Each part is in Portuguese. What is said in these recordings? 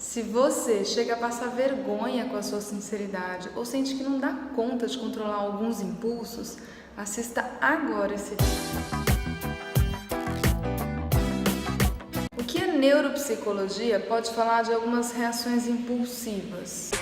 Se você chega a passar vergonha com a sua sinceridade ou sente que não dá conta de controlar alguns impulsos, assista agora esse vídeo. O que a neuropsicologia pode falar de algumas reações impulsivas?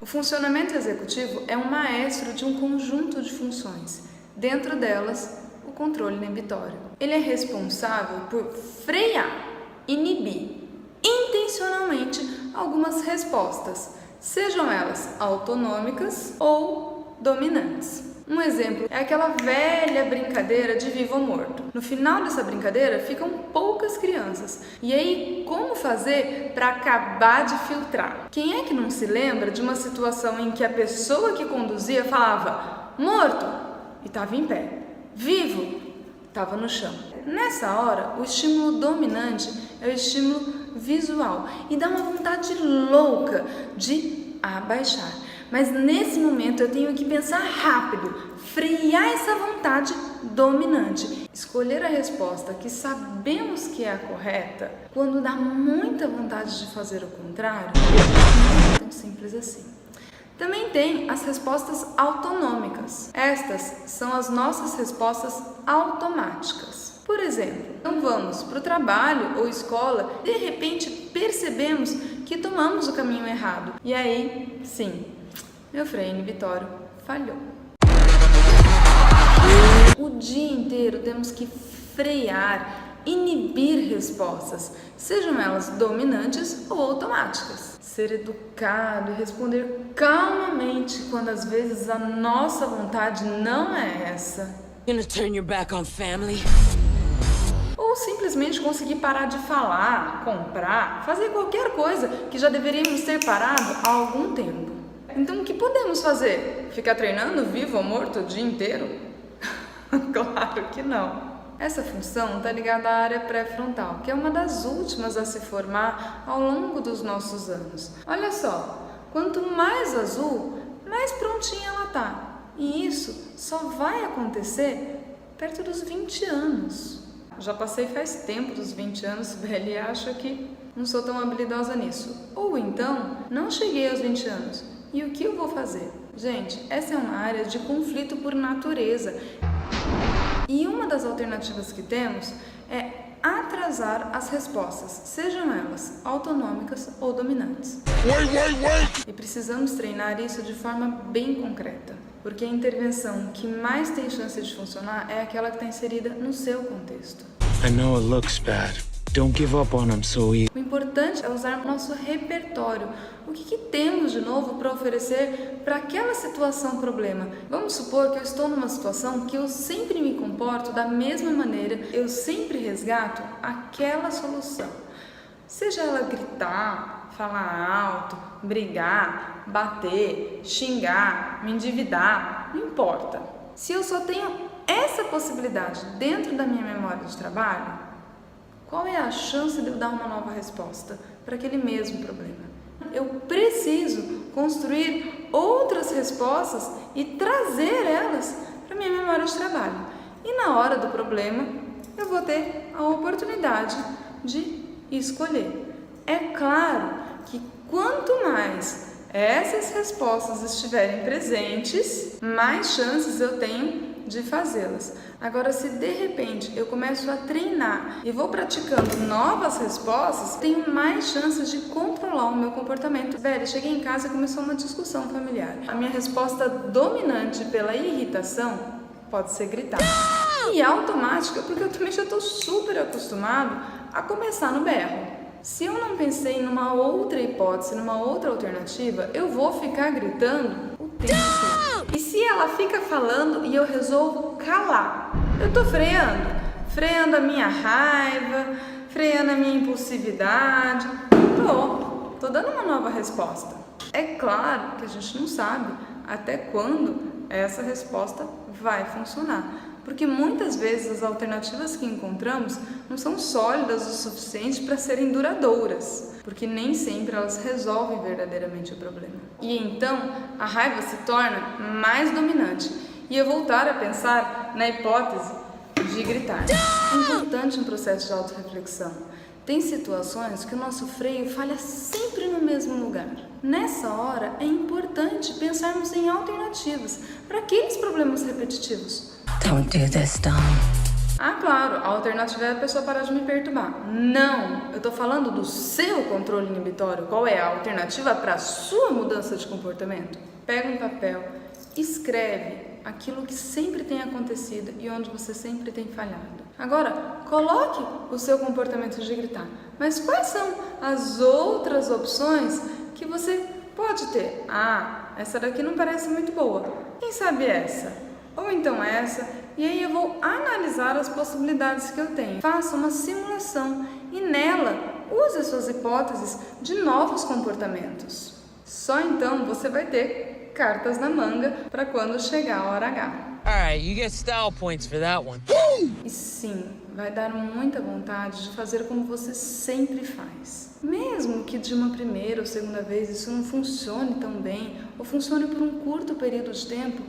O funcionamento executivo é um maestro de um conjunto de funções, dentro delas, o controle inibitório. Ele é responsável por frear, inibir intencionalmente algumas respostas, sejam elas autonômicas ou dominantes. Um exemplo é aquela velha brincadeira de vivo ou morto. No final dessa brincadeira ficam poucas crianças. E aí, como fazer para acabar de filtrar? Quem é que não se lembra de uma situação em que a pessoa que conduzia falava morto e estava em pé, vivo, estava no chão? Nessa hora, o estímulo dominante é o estímulo visual e dá uma vontade louca de abaixar. Mas nesse momento eu tenho que pensar rápido, frear essa vontade dominante, escolher a resposta que sabemos que é a correta, quando dá muita vontade de fazer o contrário, não é tão simples assim. Também tem as respostas autonômicas. Estas são as nossas respostas automáticas. Por exemplo, então vamos para o trabalho ou escola, de repente percebemos que tomamos o caminho errado. E aí, sim, meu freio inibitório falhou. O dia inteiro temos que frear, inibir respostas, sejam elas dominantes ou automáticas. Ser educado e responder calmamente quando às vezes a nossa vontade não é essa. Gonna turn your back on family? Ou simplesmente conseguir parar de falar, comprar, fazer qualquer coisa que já deveríamos ter parado há algum tempo. Então o que podemos fazer? Ficar treinando vivo ou morto o dia inteiro? Claro que não. Essa função está ligada à área pré-frontal, que é uma das últimas a se formar ao longo dos nossos anos. Olha só, quanto mais azul, mais prontinha ela está. E isso só vai acontecer perto dos 20 anos. Já passei faz tempo dos 20 anos, velha, e acho que não sou tão habilidosa nisso. Ou então, não cheguei aos 20 anos. E o que eu vou fazer? Gente, essa é uma área de conflito por natureza. E uma das alternativas que temos é atrasar as respostas, sejam elas autonômicas ou dominantes. E precisamos treinar isso de forma bem concreta, porque a intervenção que mais tem chance de funcionar é aquela que está inserida no seu contexto. I know it looks bad. Don't give up on him so easy. O importante é usar o nosso repertório. O que temos de novo para oferecer para aquela situação problema? Vamos supor que eu estou numa situação que eu sempre me comporto da mesma maneira, eu sempre resgato aquela solução. Seja ela gritar, falar alto, brigar, bater, xingar, me endividar, não importa. Se eu só tenho essa possibilidade dentro da minha memória de trabalho, qual é a chance de eu dar uma nova resposta para aquele mesmo problema? Eu preciso construir outras respostas e trazer elas para a minha memória de trabalho. E na hora do problema, eu vou ter a oportunidade de escolher. É claro que quanto mais essas respostas estiverem presentes, mais chances eu tenho de fazê-las. Agora, se de repente eu começo a treinar e vou praticando novas respostas, tenho mais chances de controlar o meu comportamento. Velho, cheguei em casa e começou uma discussão familiar. A minha resposta dominante pela irritação pode ser gritar. E automática, porque eu também já estou super acostumado a começar no berro. Se eu não pensei numa outra hipótese, numa outra alternativa, eu vou ficar gritando o tempo todo. E se ela fica falando e eu resolvo calar, eu tô freando a minha raiva, freando a minha impulsividade, tô dando uma nova resposta. É claro que a gente não sabe até quando essa resposta vai funcionar, porque muitas vezes as alternativas que encontramos não são sólidas o suficiente para serem duradouras, porque nem sempre elas resolvem verdadeiramente o problema. E então a raiva se torna mais dominante e eu voltar a pensar na hipótese de gritar. É importante um processo de autorreflexão. Tem situações que o nosso freio falha sempre no mesmo lugar. Nessa hora, é importante pensarmos em alternativas para aqueles problemas repetitivos. Don't do this, Dom. Ah, claro, a alternativa é a pessoa parar de me perturbar. Não, eu tô falando do seu controle inibitório. Qual é a alternativa para a sua mudança de comportamento? Pega um papel, escreve aquilo que sempre tem acontecido e onde você sempre tem falhado. Agora, coloque o seu comportamento de gritar. Mas quais são as outras opções que você pode ter? Ah, essa daqui não parece muito boa. Quem sabe essa? Ou então essa? E aí eu vou analisar as possibilidades que eu tenho. Faça uma simulação e nela use as suas hipóteses de novos comportamentos. Só então você vai ter cartas na manga para quando chegar a hora H. Alright, you get style points for that one. E sim, vai dar muita vontade de fazer como você sempre faz. Mesmo que de uma primeira ou segunda vez isso não funcione tão bem, ou funcione por um curto período de tempo,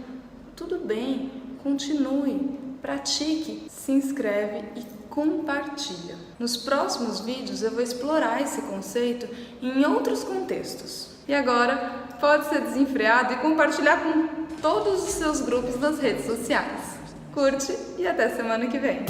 tudo bem, continue, pratique, se inscreve e compartilha. Nos próximos vídeos eu vou explorar esse conceito em outros contextos. E agora, pode ser desenfreado e compartilhar com todos os seus grupos nas redes sociais. Curte e até semana que vem!